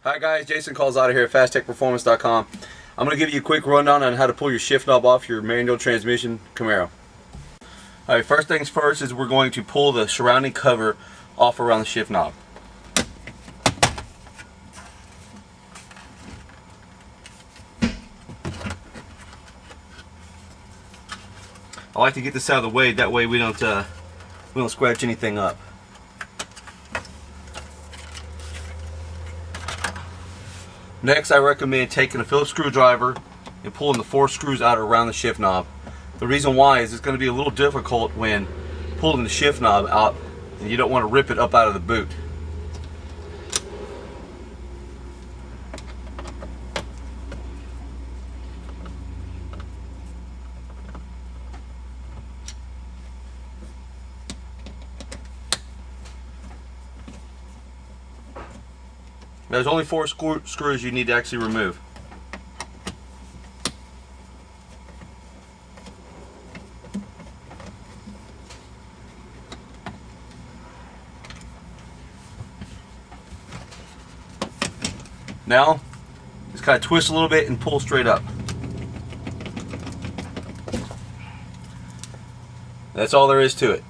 Hi guys, Jason calls out of here at FastTechPerformance.com. I'm going to give you a quick rundown on how to pull your shift knob off your manual transmission Camaro. Alright, first things first is we're going to pull the surrounding cover off around the shift knob. I like to get this out of the way, that way we don't scratch anything up. Next, I recommend taking a Phillips screwdriver and pulling the 4 screws out around the shift knob. The reason why is it's going to be a little difficult when pulling the shift knob out, and you don't want to rip it up out of the boot. There's only 4 screws you need to actually remove. Now, just kind of twist a little bit and pull straight up. That's all there is to it.